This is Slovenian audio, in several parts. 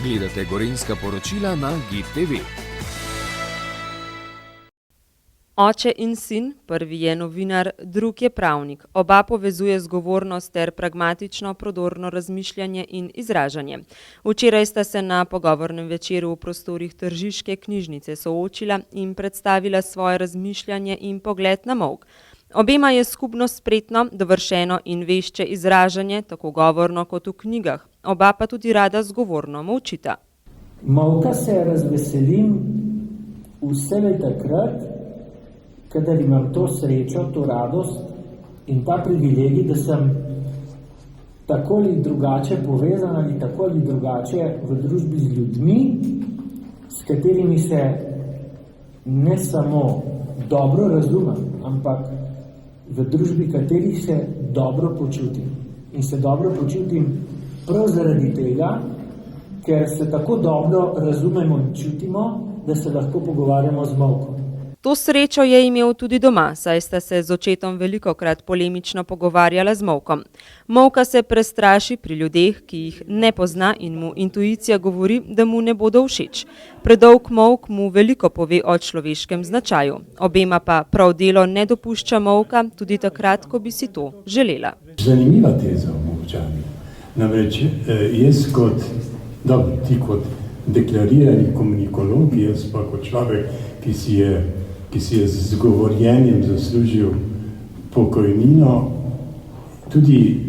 Gledate Gorenjska poročila na GID TV. Oče in sin, prvi je novinar, drug je pravnik. Oba povezuje zgovornost ter pragmatično, prodorno razmišljanje in izražanje. Včeraj sta se na pogovornem večeru v prostorih tržiške knjižnice soočila in predstavila svoje razmišljanje in pogled na molk. Obema je skupno spretno, dovršeno in vešče izražanje, tako govorno kot v knjigah. Oba pa tudi rada zgovorno molčita. Molka se razveselim vselej takrat, kadar imam to srečo, to radost in ta privilegij, da sem tako ali drugače povezan ali tako ali drugače v družbi z ljudmi, s katerimi se ne samo dobro razumem, ampak v družbi katerih se dobro počutim. In se dobro počutim prav zaradi tega, ker se tako dobro razumemo in čutimo, da se lahko pogovarjamo z molkom. To srečo je imel tudi doma, saj sta se z očetom velikokrat polemično pogovarjala z molkom. Molka se prestraši pri ljudeh, ki jih ne pozna in mu intuicija govori, da mu ne bodo všeč. Predolg molk mu veliko pove o človeškem značaju. Obema pa prav delo ne dopušča molka, tudi takrat, ko bi si to želela. Zanimiva teza o molčanju. Namreč jaz ti kot deklarirani komunikolog, jaz pa kot človek, ki si je z govorjenjem zaslužil pokojnino, tudi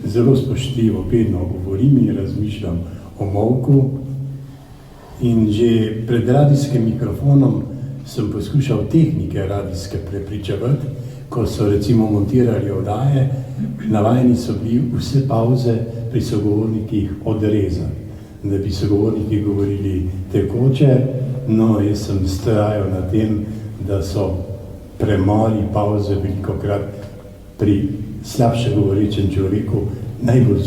zelo spoštljivo vedno govorim in razmišljam o molku. In že pred radijskim mikrofonom sem poskušal tehnike radijske prepričevati, ko so recimo montirali oddaje, navajeni so bili vse pavze pri sogovornikih odrezani, da bi sogovorniki govorili tekoče. No, jaz sem vztrajal na tem, da so premori, pavze velikokrat pri slabše govorečem človeku najbolj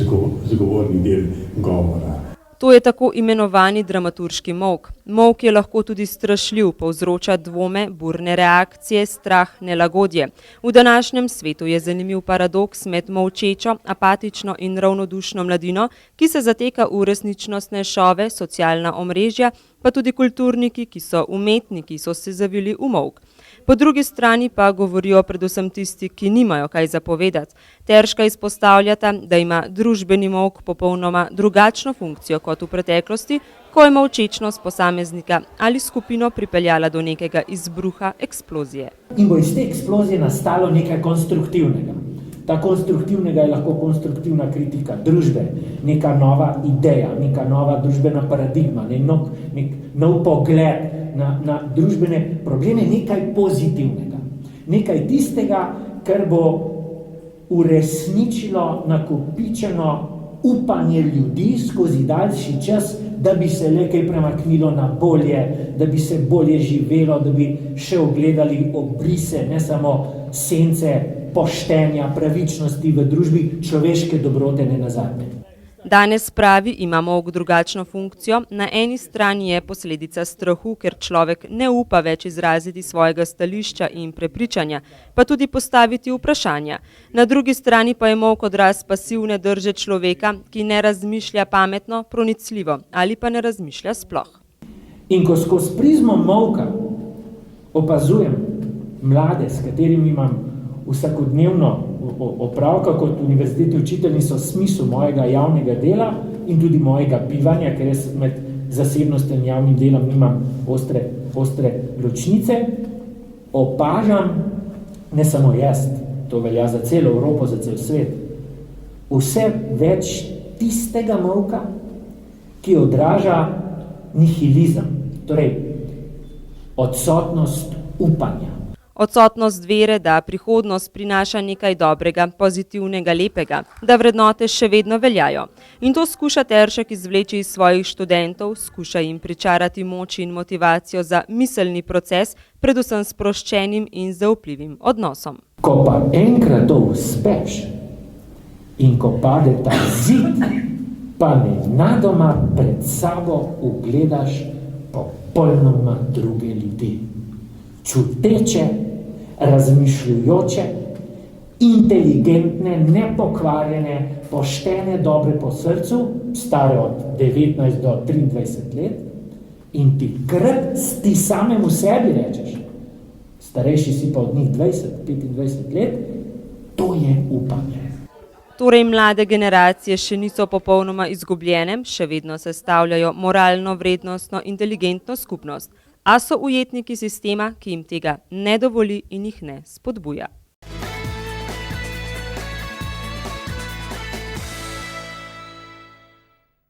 zgovorni del govora. To je tako imenovani dramaturški molk. Molk je lahko tudi strašljiv, povzroča dvome, burne reakcije, strah, nelagodje. V današnjem svetu je zanimiv paradoks med molčečo, apatično in ravnodušno mladino, ki se zateka v resničnostne šove, socialna omrežja, pa tudi kulturniki, ki so umetniki, so se zavili v molk. Po drugi strani pa govorijo predvsem tisti, ki nimajo kaj zapovedati. Teržka izpostavljata, da ima družbeni molk popolnoma drugačno funkcijo kot v preteklosti, ko je molčečnost posameznika ali skupino pripeljala do nekega izbruha, eksplozije. In bo iz te eksplozije nastalo nekaj konstruktivnega. Ta konstruktivnega je lahko konstruktivna kritika družbe, neka nova ideja, neka nova družbena paradigma, nek nov pogled na družbene probleme, nekaj pozitivnega. Nekaj tistega, kar bo uresničilo nakopičeno upanje ljudi skozi daljši čas, da bi se le kaj premaknilo na bolje, da bi se bolje živelo, da bi še ogledali obrise, ne samo sence poštenja, pravičnosti v družbi, človeške dobrote ne nazadnje. Danes pravi, ima molk drugačno funkcijo. Na eni strani je posledica strahu, ker človek ne upa več izraziti svojega stališča in prepričanja, pa tudi postaviti vprašanja. Na drugi strani pa je molk odraz pasivne drže človeka, ki ne razmišlja pametno, pronicljivo ali pa ne razmišlja sploh. In ko skozi prizmo molka opazujem mlade, s katerimi imam vsakodnevno opravka kot univerzitetni učitelj in so smisel mojega javnega dela in tudi mojega bivanja, ker jaz med zasebnostjo in javnim delom nimam ostre ločnice, opažam, ne samo jaz, to velja za celo Evropo, za cel svet, vse več tistega molka, ki odraža nihilizem, torej odsotnost upanja. Odsotnost vere, da prihodnost prinaša nekaj dobrega, pozitivnega, lepega, da vrednote še vedno veljajo. In to skuša Teršek izvleči iz svojih študentov, skuša jim pričarati moč in motivacijo za miselni proces, predvsem sproščenim in zaupljivim odnosom. Ko pa enkrat to uspeš in ko pade ta zid, pa nenadoma pred sabo ugledaš popolnoma druge ljudi. Čuteče, razmišljujoče inteligentne, nepokvarjene, poštene, dobre po srcu, stare od 19 do 23 let, in ti samemu sebi rečeš, starejši si pa od njih 20-25 let, to je upanje. Torej mlade generacije še niso popolnoma izgubljene, še vedno sestavljajo moralno, vrednostno, inteligentno skupnost, a so ujetniki sistema, ki jim tega ne dovoli in jih ne spodbuja.